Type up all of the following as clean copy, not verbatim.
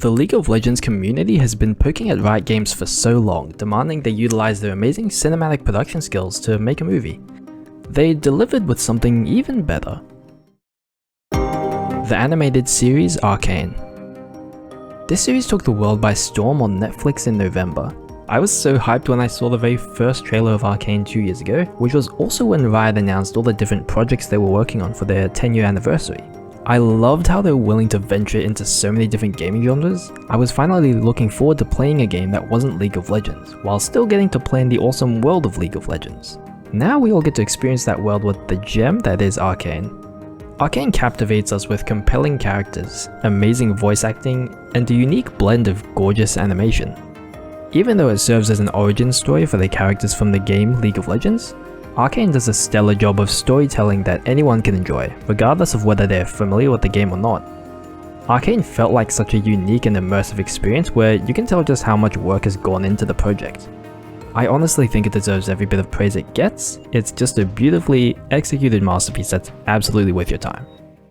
The League of Legends community has been poking at Riot Games for so long, demanding they utilize their amazing cinematic production skills to make a movie. They delivered with something even better. The animated series Arcane. This series took the world by storm on Netflix in November. I was so hyped when I saw the very first trailer of Arcane 2 years ago, which was also when Riot announced all the different projects they were working on for their 10-year anniversary. I loved how they were willing to venture into so many different gaming genres. I was finally looking forward to playing a game that wasn't League of Legends, while still getting to play in the awesome world of League of Legends. Now we all get to experience that world with the gem that is Arcane. Arcane captivates us with compelling characters, amazing voice acting, and a unique blend of gorgeous animation. Even though it serves as an origin story for the characters from the game League of Legends, Arcane does a stellar job of storytelling that anyone can enjoy, regardless of whether they're familiar with the game or not. Arcane felt like such a unique and immersive experience where you can tell just how much work has gone into the project. I honestly think it deserves every bit of praise it gets. It's just a beautifully executed masterpiece that's absolutely worth your time.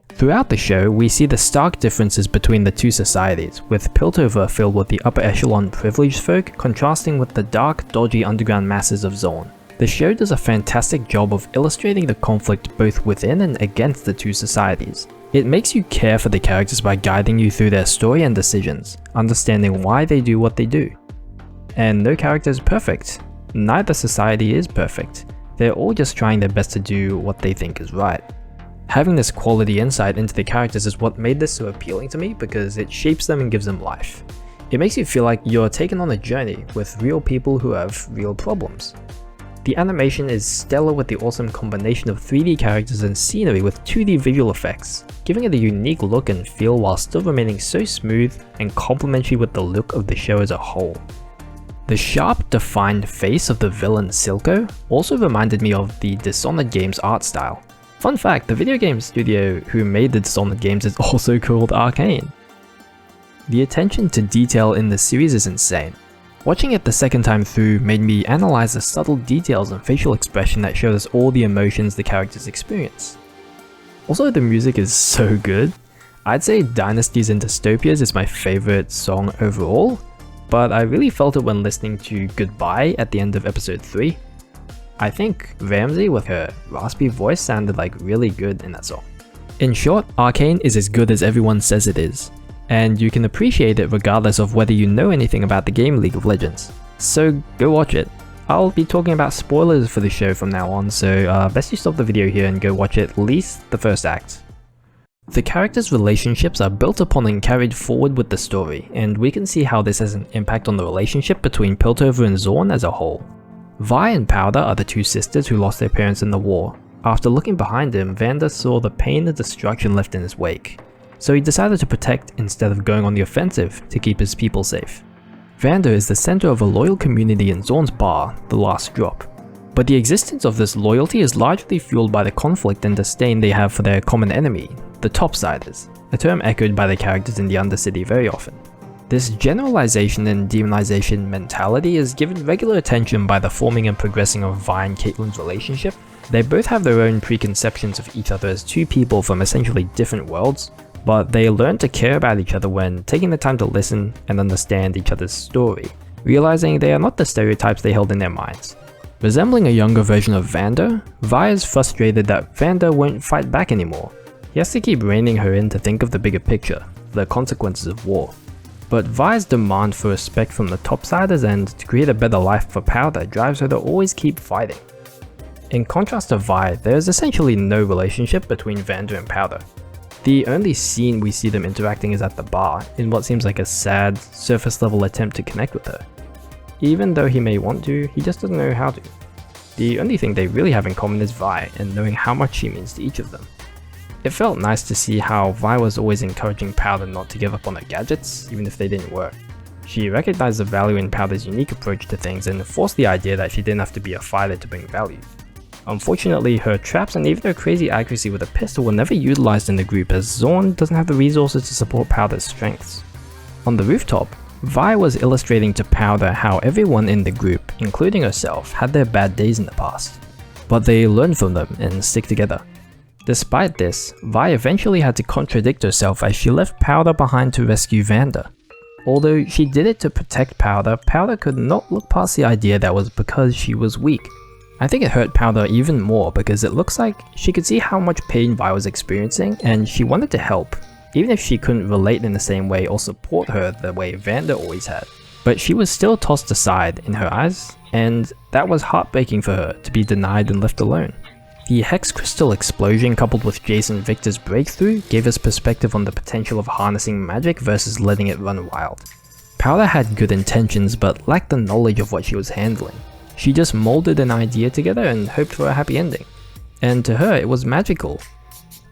Throughout the show, we see the stark differences between the two societies, with Piltover filled with the upper echelon privileged folk contrasting with the dark, dodgy underground masses of Zorn. The show does a fantastic job of illustrating the conflict both within and against the two societies. It makes you care for the characters by guiding you through their story and decisions, understanding why they do what they do. And no character is perfect. Neither society is perfect. They're all just trying their best to do what they think is right. Having this quality insight into the characters is what made this so appealing to me because it shapes them and gives them life. It makes you feel like you're taken on a journey with real people who have real problems. The animation is stellar with the awesome combination of 3D characters and scenery with 2D visual effects, giving it a unique look and feel while still remaining so smooth and complementary with the look of the show as a whole. The sharp, defined face of the villain Silco also reminded me of the Dishonored game's art style. Fun fact, the video game studio who made the Dishonored games is also called Arcane. The attention to detail in the series is insane. Watching it the second time through made me analyze the subtle details and facial expression that showed us all the emotions the characters experience. Also, the music is so good. I'd say Dynasties and Dystopias is my favorite song overall, but I really felt it when listening to Goodbye at the end of episode 3. I think Ramsey with her raspy voice sounded like really good in that song. In short, Arcane is as good as everyone says it is, and you can appreciate it regardless of whether you know anything about the game League of Legends. So go watch it. I'll be talking about spoilers for the show from now on, so best you stop the video here and go watch at least the first act. The characters' relationships are built upon and carried forward with the story, and we can see how this has an impact on the relationship between Piltover and Zorn as a whole. Vi and Powder are the two sisters who lost their parents in the war. After looking behind him, Vander saw the pain and destruction left in his wake, so he decided to protect instead of going on the offensive to keep his people safe. Vander is the center of a loyal community in Zorn's bar, the Last Drop. But the existence of this loyalty is largely fueled by the conflict and disdain they have for their common enemy, the Topsiders, a term echoed by the characters in the Undercity very often. This generalization and demonization mentality is given regular attention by the forming and progressing of Vi and Caitlyn's relationship. They both have their own preconceptions of each other as two people from essentially different worlds, but they learn to care about each other when taking the time to listen and understand each other's story, realizing they are not the stereotypes they held in their minds. Resembling a younger version of Vander, Vi is frustrated that Vander won't fight back anymore. He has to keep reining her in to think of the bigger picture, the consequences of war. But Vi's demand for respect from the Topsiders and to create a better life for Powder drives her to always keep fighting. In contrast to Vi, there is essentially no relationship between Vander and Powder. The only scene we see them interacting is at the bar, in what seems like a sad, surface-level attempt to connect with her. Even though he may want to, he just doesn't know how to. The only thing they really have in common is Vi, and knowing how much she means to each of them. It felt nice to see how Vi was always encouraging Powder not to give up on her gadgets, even if they didn't work. She recognized the value in Powder's unique approach to things and forced the idea that she didn't have to be a fighter to bring value. Unfortunately, her traps and even her crazy accuracy with a pistol were never utilized in the group as Zorn doesn't have the resources to support Powder's strengths. On the rooftop, Vi was illustrating to Powder how everyone in the group, including herself, had their bad days in the past, but they learned from them and stick together. Despite this, Vi eventually had to contradict herself as she left Powder behind to rescue Vander. Although she did it to protect Powder, Powder could not look past the idea that was because she was weak. I think it hurt Powder even more because it looks like she could see how much pain Vi was experiencing and she wanted to help, even if she couldn't relate in the same way or support her the way Vander always had. But she was still tossed aside in her eyes, and that was heartbreaking for her to be denied and left alone. The Hex Crystal explosion coupled with Jayce and Viktor's breakthrough gave us perspective on the potential of harnessing magic versus letting it run wild. Powder had good intentions but lacked the knowledge of what she was handling. She just molded an idea together and hoped for a happy ending. And to her it was magical.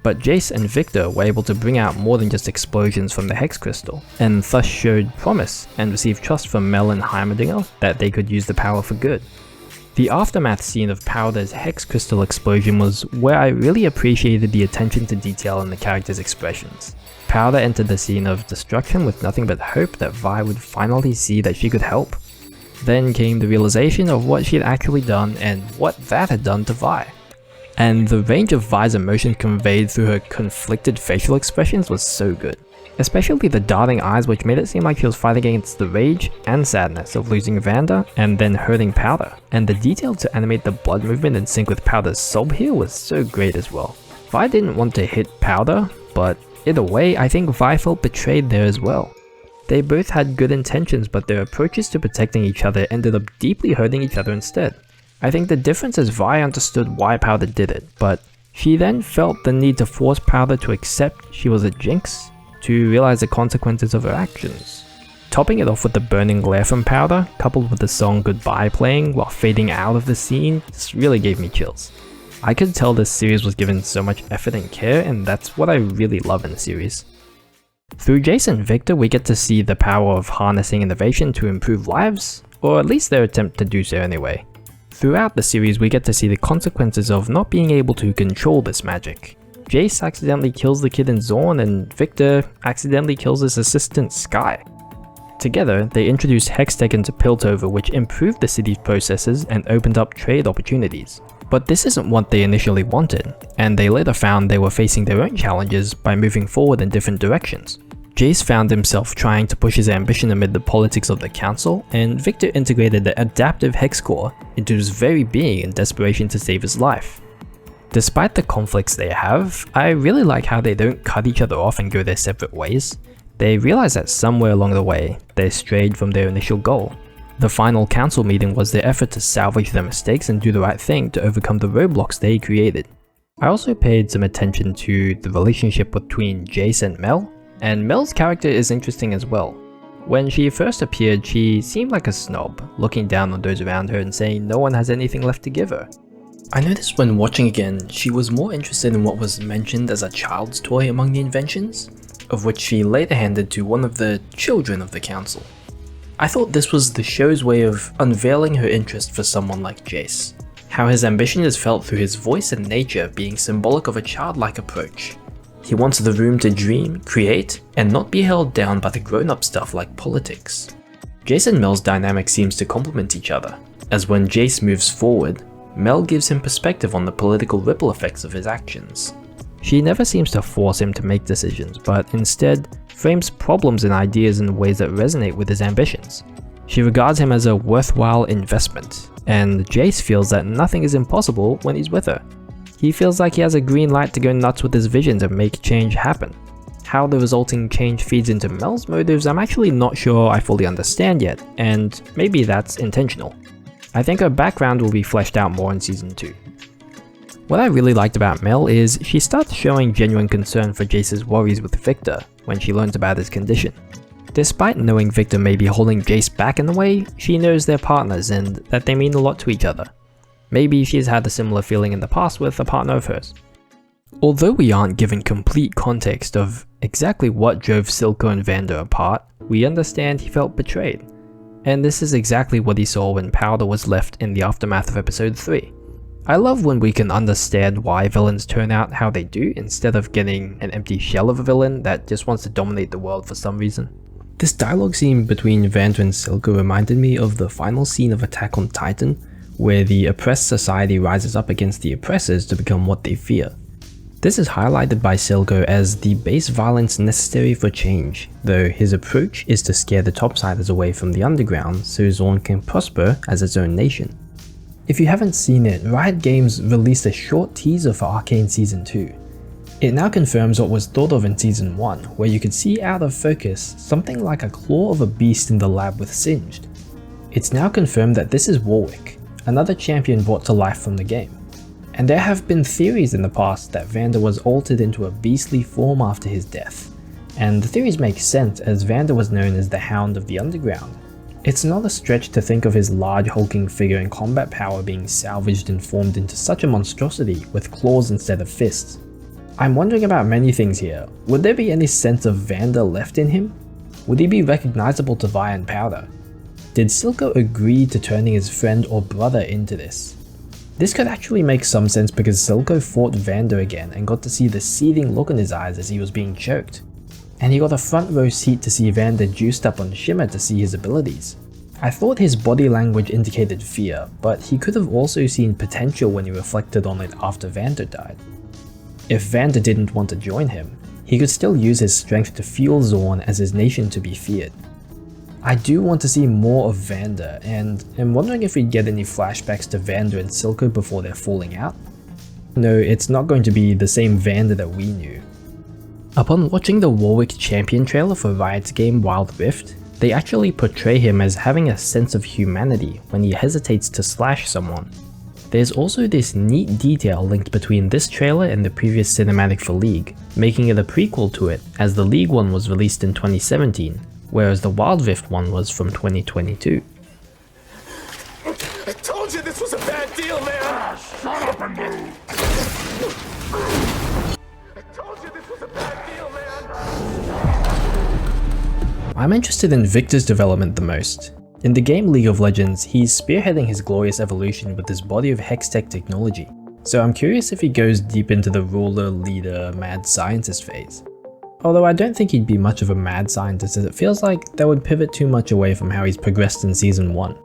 But Jayce and Viktor were able to bring out more than just explosions from the Hex Crystal, and thus showed promise and received trust from Mel and Heimerdinger that they could use the power for good. The aftermath scene of Powder's Hex Crystal explosion was where I really appreciated the attention to detail in the characters' expressions. Powder entered the scene of destruction with nothing but hope that Vi would finally see that she could help. Then came the realization of what she had actually done and what that had done to Vi. And the range of Vi's emotion conveyed through her conflicted facial expressions was so good. Especially the darting eyes, which made it seem like she was fighting against the rage and sadness of losing Vander and then hurting Powder. And the detail to animate the blood movement in sync with Powder's sob here was so great as well. Vi didn't want to hit Powder, but either way, I think Vi felt betrayed there as well. They both had good intentions, but their approaches to protecting each other ended up deeply hurting each other instead. I think the difference is Vi understood why Powder did it, but she then felt the need to force Powder to accept she was a jinx, to realize the consequences of her actions. Topping it off with the burning glare from Powder, coupled with the song Goodbye playing while fading out of the scene, just really gave me chills. I could tell this series was given so much effort and care, and that's what I really love in the series. Through Jayce and Viktor, we get to see the power of harnessing innovation to improve lives, or at least their attempt to do so anyway. Throughout the series, we get to see the consequences of not being able to control this magic. Jayce accidentally kills the kid in Zorn, and Viktor accidentally kills his assistant Sky. Together, they introduced Hextech into Piltover, which improved the city's processes and opened up trade opportunities. But this isn't what they initially wanted, and they later found they were facing their own challenges by moving forward in different directions. Jayce found himself trying to push his ambition amid the politics of the council, and Viktor integrated the adaptive Hex Core into his very being in desperation to save his life. Despite the conflicts they have, I really like how they don't cut each other off and go their separate ways. They realize that somewhere along the way, they strayed from their initial goal. The final council meeting was their effort to salvage their mistakes and do the right thing to overcome the roadblocks they created. I also paid some attention to the relationship between Jayce and Mel, and Mel's character is interesting as well. When she first appeared, she seemed like a snob, looking down on those around her and saying no one has anything left to give her. I noticed when watching again, she was more interested in what was mentioned as a child's toy among the inventions, of which she later handed to one of the children of the council. I thought this was the show's way of unveiling her interest for someone like Jayce, how his ambition is felt through his voice and nature being symbolic of a childlike approach. He wants the room to dream, create, and not be held down by the grown-up stuff like politics. Jayce and Mel's dynamic seems to complement each other, as when Jayce moves forward, Mel gives him perspective on the political ripple effects of his actions. She never seems to force him to make decisions, but instead frames problems and ideas in ways that resonate with his ambitions. She regards him as a worthwhile investment, and Jayce feels that nothing is impossible when he's with her. He feels like he has a green light to go nuts with his vision to make change happen. How the resulting change feeds into Mel's motives, I'm actually not sure I fully understand yet, and maybe that's intentional. I think her background will be fleshed out more in season 2. What I really liked about Mel is she starts showing genuine concern for Jayce's worries with Viktor when she learns about his condition. Despite knowing Viktor may be holding Jayce back in the way, she knows they're partners and that they mean a lot to each other. Maybe she's had a similar feeling in the past with a partner of hers. Although we aren't given complete context of exactly what drove Silco and Vander apart, we understand he felt betrayed. And this is exactly what he saw when Powder was left in the aftermath of episode 3. I love when we can understand why villains turn out how they do instead of getting an empty shell of a villain that just wants to dominate the world for some reason. This dialogue scene between Vander and Silco reminded me of the final scene of Attack on Titan, where the oppressed society rises up against the oppressors to become what they fear. This is highlighted by Silco as the base violence necessary for change, though his approach is to scare the topsiders away from the underground so Zaun can prosper as its own nation. If you haven't seen it, Riot Games released a short teaser for Arcane Season 2. It now confirms what was thought of in Season 1, where you could see out of focus something like a claw of a beast in the lab with Singed. It's now confirmed that this is Warwick, another champion brought to life from the game. And there have been theories in the past that Vander was altered into a beastly form after his death. And the theories make sense as Vander was known as the Hound of the Underground. It's not a stretch to think of his large hulking figure and combat power being salvaged and formed into such a monstrosity with claws instead of fists. I'm wondering about many things here. Would there be any sense of Vander left in him? Would he be recognizable to Vi and Powder? Did Silco agree to turning his friend or brother into this? This could actually make some sense because Silco fought Vander again and got to see the seething look in his eyes as he was being choked. And he got a front row seat to see Vander juiced up on Shimmer to see his abilities. I thought his body language indicated fear, but he could have also seen potential when he reflected on it after Vander died. If Vander didn't want to join him, he could still use his strength to fuel Zaun as his nation to be feared. I do want to see more of Vander, and am wondering if we'd get any flashbacks to Vander and Silco before they're falling out. No, it's not going to be the same Vander that we knew. Upon watching the Warwick champion trailer for Riot's game Wild Rift, they actually portray him as having a sense of humanity when he hesitates to slash someone. There's also this neat detail linked between this trailer and the previous cinematic for League, making it a prequel to it, as the League one was released in 2017, whereas the Wild Rift one was from 2022. I told you this was a bad deal, man! Shut up and move! I told you this was a bad deal, man! I'm interested in Viktor's development the most. In the game League of Legends, he's spearheading his glorious evolution with his body of Hextech technology, so I'm curious if he goes deep into the ruler, leader, mad scientist phase. Although I don't think he'd be much of a mad scientist, as it feels like that would pivot too much away from how he's progressed in Season 1.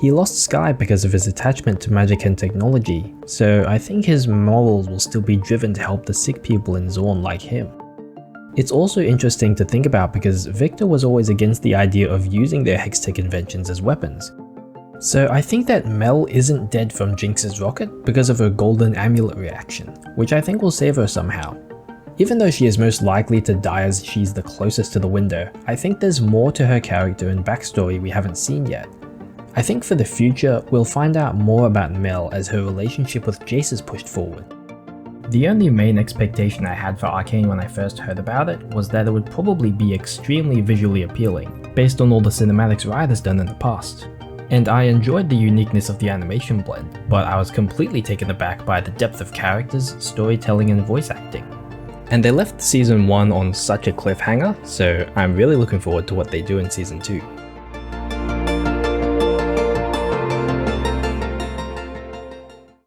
He lost Sky because of his attachment to magic and technology, so I think his morals will still be driven to help the sick people in Zaun like him. It's also interesting to think about because Viktor was always against the idea of using their Hextech inventions as weapons. So I think that Mel isn't dead from Jinx's rocket because of her golden amulet reaction, which I think will save her somehow. Even though she is most likely to die as she's the closest to the window, I think there's more to her character and backstory we haven't seen yet. I think for the future, we'll find out more about Mel as her relationship with Jayce is pushed forward. The only main expectation I had for Arcane when I first heard about it was that it would probably be extremely visually appealing, based on all the cinematics Riot has done in the past. And I enjoyed the uniqueness of the animation blend, but I was completely taken aback by the depth of characters, storytelling and voice acting. And they left Season 1 on such a cliffhanger, so I'm really looking forward to what they do in Season 2.